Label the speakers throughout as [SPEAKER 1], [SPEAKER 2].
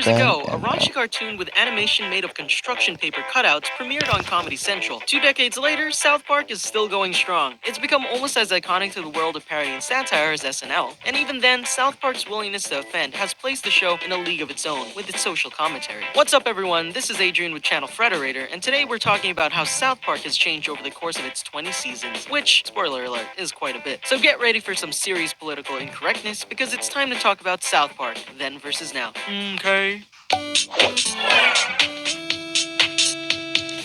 [SPEAKER 1] years
[SPEAKER 2] then,
[SPEAKER 1] ago, a
[SPEAKER 2] and
[SPEAKER 1] raunchy cartoon with animation made of construction paper cutouts premiered on Comedy Central. 2 decades later, South Park is still going strong. It's become almost as iconic to the world of parody and satire as SNL. And even then, South Park's willingness to offend has placed the show in a league of its own with its social commentary. What's up, everyone? This is Adrian with Channel Frederator, and today we're talking about how South Park has changed over the course of its 20 seasons, which, spoiler alert, is quite a bit. So get ready for some serious political incorrectness because it's time to talk about South Park, then versus now. Okay.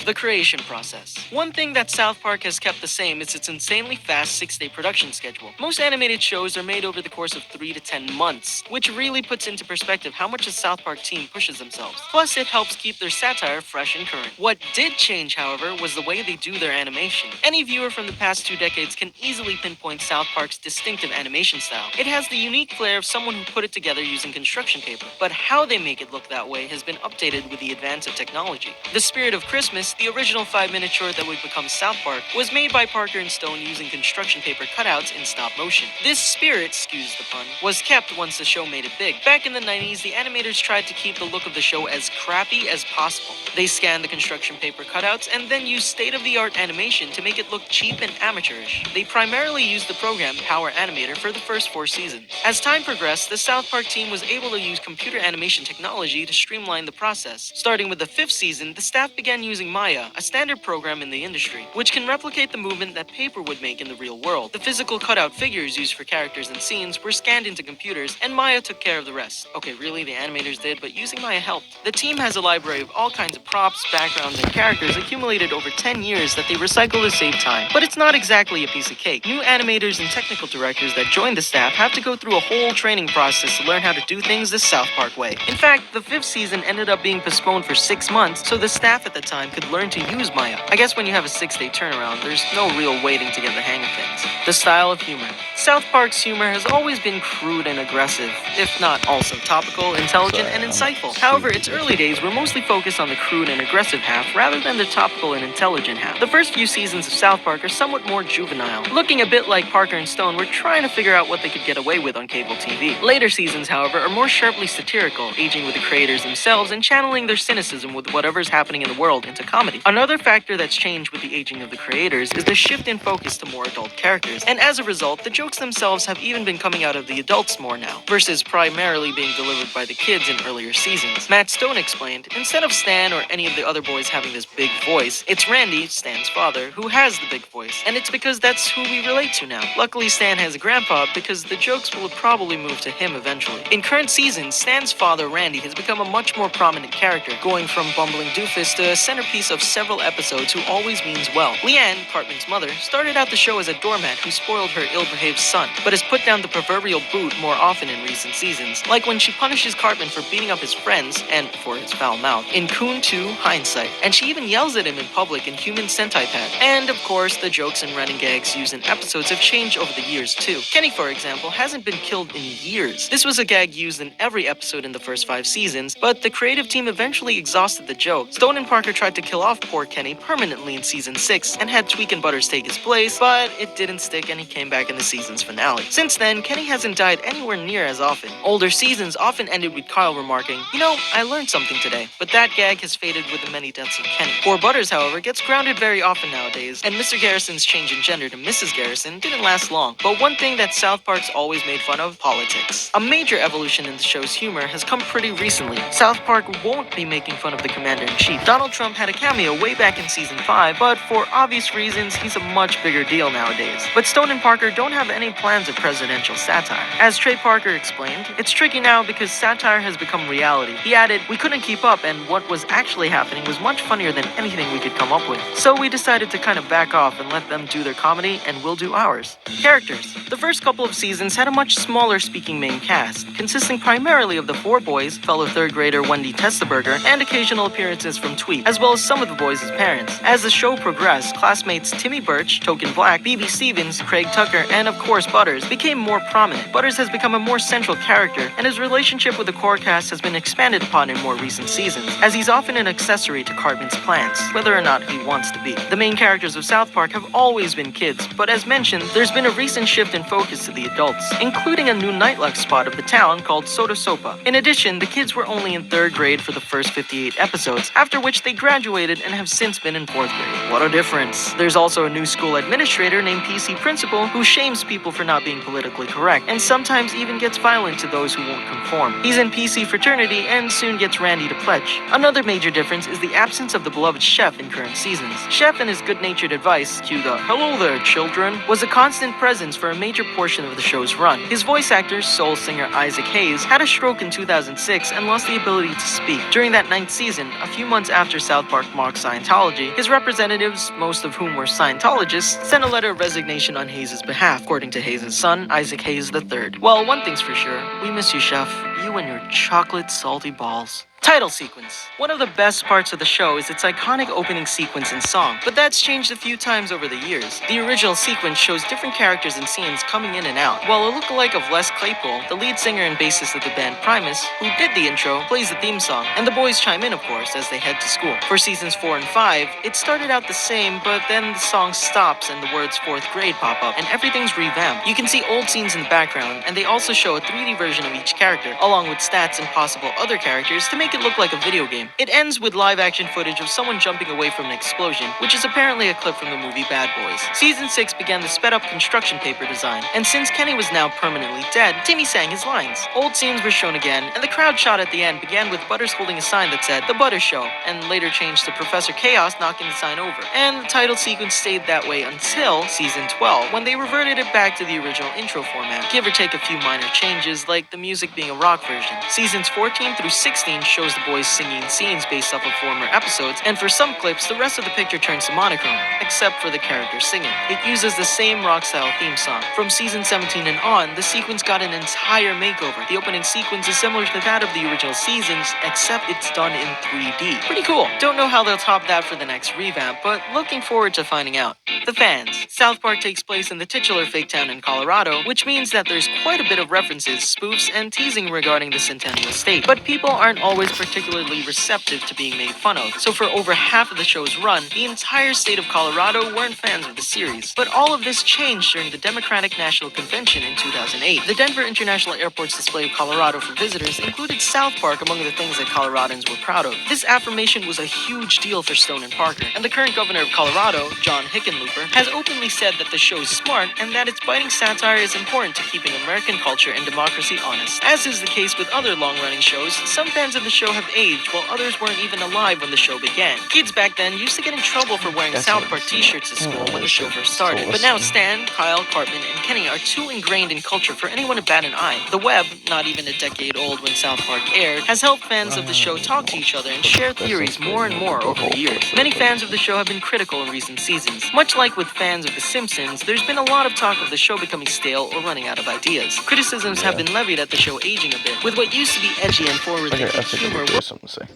[SPEAKER 1] The creation process. One thing that South Park has kept the same is its insanely fast 6-day production schedule. Most animated shows are made over the course of 3 to 10 months, which really puts into perspective how much the South Park team pushes themselves. Plus, it helps keep their satire fresh and current. What did change, however, was the way they do their animation. Any viewer from the past 2 decades can easily pinpoint South Park's distinctive animation style. It has the unique flair of someone who put it together using construction paper, but how they make it look that way has been updated with the advance of technology. The Spirit of Christmas, the original 5-minute short that would become South Park, was made by Parker and Stone using construction paper cutouts in stop motion. This spirit, excuse the pun, was kept once the show made it big. Back in the 90s, the animators tried to keep the look of the show as crappy as possible. They scanned the construction paper cutouts and then used state-of-the-art animation to make it look cheap and amateurish. They primarily used the program Power Animator for the first 4 seasons. As time progressed, the South Park team was able to use computer animation technology to streamline the process. Starting with the 5th season, the staff began using Maya, a standard program in the industry, which can replicate the movement that paper would make in the real world. The physical cutout figures used for characters and scenes were scanned into computers, and Maya took care of the rest. Okay, really, the animators did, but using Maya helped. The team has a library of all kinds of props, backgrounds, and characters accumulated over 10 years that they recycle to save time. But it's not exactly a piece of cake. New animators and technical directors that join the staff have to go through a whole training process to learn how to do things the South Park way. In fact, the 5th season ended up being postponed for 6 months so the staff at the time could learn to use Maya. I guess when you have a 6-day turnaround, there's no real waiting to get the hang of things. The style of humor. South Park's humor has always been crude and aggressive, if not also topical, intelligent, and insightful. However, its early days were mostly focused on the crude and aggressive half rather than the topical and intelligent half. The first few seasons of South Park are somewhat more juvenile. Looking a bit like Parker and Stone were trying to figure out what they could get away with on cable TV. Later seasons, however, are more sharply satirical, aging with the creators themselves and channeling their cynicism with whatever's happening in the world into comedy. Another factor that's changed with the aging of the creators is the shift in focus to more adult characters, and as a result, the jokes themselves have even been coming out of the adults more now, versus primarily being delivered by the kids in earlier seasons. Matt Stone explained, instead of Stan or any of the other boys having this big voice, it's Randy, Stan's father, who has the big voice, and it's because that's who we relate to now. Luckily, Stan has a grandpa because the jokes will probably move to him eventually. In current seasons, Stan's father, Randy, has become a much more prominent character, going from bumbling doofus to a centerpiece of several episodes who always means well. Leanne, Cartman's mother, started out the show as a doormat who spoiled her ill-behaved son, but has put down the proverbial boot more often in recent seasons, like when she punishes Cartman for beating up his friends, and for his foul mouth, in Coon 2 Hindsight, and she even yells at him in public in Human Centipede. And of course, the jokes and running gags used in episodes have changed over the years too. Kenny, for example, hasn't been killed in years. This was a gag used in every episode in the first 5 seasons, but the creative team eventually exhausted the joke. Stone and Parker tried to kill off poor Kenny permanently in season 6 and had Tweak and Butters take his place, but it didn't stick and he came back in the season's finale. Since then, Kenny hasn't died anywhere near as often. Older seasons often ended with Kyle remarking, "You know, I learned something today," but that gag has faded with the many deaths of Kenny. Poor Butters, however, gets grounded very often nowadays, and Mr. Garrison's change in gender to Mrs. Garrison didn't last long. But one thing that South Park's always made fun of, politics. A major evolution in the show's humor has come pretty recently. South Park won't be making fun of the Commander-in-Chief. Donald Trump had a cameo way back in season 5, but for obvious reasons, he's a much bigger deal nowadays. But Stone and Parker don't have any plans of presidential satire. As Trey Parker explained, it's tricky now because satire has become reality. He added, "We couldn't keep up, and what was actually happening was much funnier than anything we could come up with. So we decided to kind of back off and let them do their comedy, and we'll do ours." Characters. The first couple of seasons had a much smaller speaking main cast, consisting primarily of the 4 boys, fellow 3rd grader Wendy Testaberger, and occasional appearances from Tweet, as well as some some of the boys' parents. As the show progressed, classmates Timmy Birch, Token Black, BB Stevens, Craig Tucker, and of course Butters became more prominent. Butters has become a more central character, and his relationship with the core cast has been expanded upon in more recent seasons, as he's often an accessory to Cartman's plans, whether or not he wants to be. The main characters of South Park have always been kids, but as mentioned, there's been a recent shift in focus to the adults, including a new nightlife spot of the town called Soda Sopa. In addition, the kids were only in 3rd grade for the first 58 episodes, after which they graduated and have since been in 4th grade. What a difference. There's also a new school administrator named PC Principal who shames people for not being politically correct, and sometimes even gets violent to those who won't conform. He's in PC fraternity and soon gets Randy to pledge. Another major difference is the absence of the beloved Chef in current seasons. Chef and his good-natured advice, cue the "Hello there, children," was a constant presence for a major portion of the show's run. His voice actor, soul singer Isaac Hayes, had a stroke in 2006 and lost the ability to speak. During that 9th season, a few months after South Park mocked Scientology, his representatives, most of whom were Scientologists, sent a letter of resignation on Hayes' behalf, according to Hayes' son, Isaac Hayes III. Well, one thing's for sure, we miss you, Chef. You and your chocolate salty balls. Title sequence. One of the best parts of the show is its iconic opening sequence and song, but that's changed a few times over the years. The original sequence shows different characters and scenes coming in and out, while a lookalike of Les Claypool, the lead singer and bassist of the band Primus, who did the intro, plays the theme song, and the boys chime in, of course, as they head to school. For seasons 4 and 5, it started out the same, but then the song stops and the words 4th grade pop up, and everything's revamped. You can see old scenes in the background, and they also show a 3D version of each character, along with stats and possible other characters to make it look like a video game. It ends with live action footage of someone jumping away from an explosion, which is apparently a clip from the movie Bad Boys. Season 6 began the sped up construction paper design, and since Kenny was now permanently dead, Timmy sang his lines. Old scenes were shown again, and the crowd shot at the end began with Butters holding a sign that said The Butters Show, and later changed to Professor Chaos knocking the sign over. And the title sequence stayed that way until season 12, when they reverted it back to the original intro format, give or take a few minor changes, like the music being a rock version. Seasons 14 through 16 shows the boys singing scenes based off of former episodes, and for some clips, the rest of the picture turns to monochrome, except for the characters singing. It uses the same rock-style theme song. From season 17 and on, the sequence got an entire makeover. The opening sequence is similar to that of the original seasons, except it's done in 3D. Pretty cool. Don't know how they'll top that for the next revamp, but looking forward to finding out. The fans. South Park takes place in the titular fake town in Colorado, which means that there's quite a bit of references, spoofs, and teasing regarding the Centennial State. But people aren't always particularly receptive to being made fun of, so for over half of the show's run, the entire state of Colorado weren't fans of the series. But all of this changed during the Democratic National Convention in 2008. The Denver International Airport's display of Colorado for visitors included South Park among the things that Coloradans were proud of. This affirmation was a huge deal for Stone and Parker, and the current governor of Colorado, John Hickenlooper, has openly said that the show's smart and that its biting satire is important to keeping American culture and democracy honest. As is the case with other long-running shows, some fans of the show have aged, while others weren't even alive when the show began. Kids back then used to get in trouble for wearing South Park t-shirts at school when the show first started. But now Stan, Kyle, Cartman, and Kenny are too ingrained in culture for anyone to bat an eye. The web, not even a decade old when South Park aired, has helped fans of the show talk to each other and share theories more and more over the years. Many fans of the show have been critical in recent seasons. Much like with fans of The Simpsons, there's been a lot of talk of the show becoming stale or running out of ideas. Criticisms have been levied at the show aging a bit, with what used to be edgy and forward-thinking humor.
[SPEAKER 2] There's something to say.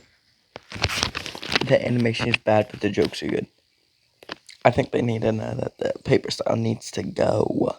[SPEAKER 2] The animation is bad, but the jokes are good. I think they need to know that the paper style needs to go.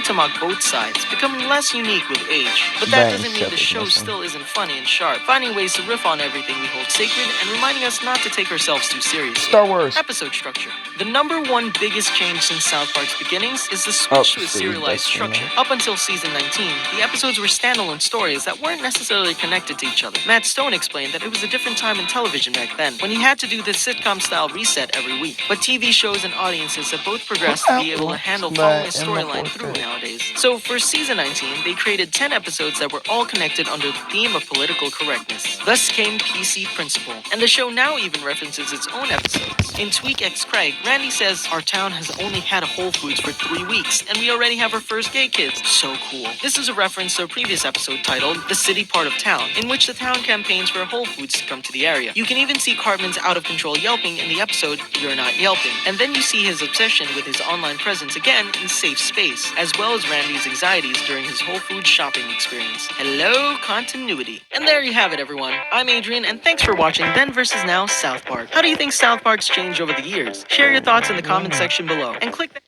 [SPEAKER 1] To mock both sides, becoming less unique with age. But that doesn't mean the show still isn't funny and sharp, finding ways to riff on everything we hold sacred and reminding us not to take ourselves too seriously.
[SPEAKER 2] Star Wars.
[SPEAKER 1] Episode structure. The number one biggest change since South Park's beginnings is the switch to a serialized structure. Up until season 19, the episodes were standalone stories that weren't necessarily connected to each other. Matt Stone explained that it was a different time in television back then, when he had to do this sitcom-style reset every week. But TV shows and audiences have both progressed to be able to handle following a storyline through nowadays. So for season 19, they created 10 episodes that were all connected under the theme of political correctness. Thus came PC Principle, and the show now even references its own episodes. In Tweak X Craig, Randy says, "Our town has only had a Whole Foods for 3 weeks, and we already have our first gay kids. So cool." This is a reference to a previous episode titled The City Part of Town, in which the town campaigns for a Whole Foods to come to the area. You can even see Cartman's out-of-control yelping in the episode You're Not Yelping, and then you see his obsession with his online presence again in Safe Space, as as well as Randy's anxieties during his Whole Foods shopping experience. Hello, continuity. And there you have it, everyone. I'm Adrian, and thanks for watching Then vs. Now South Park. How do you think South Park's changed over the years? Share your thoughts in the comment section below, and click that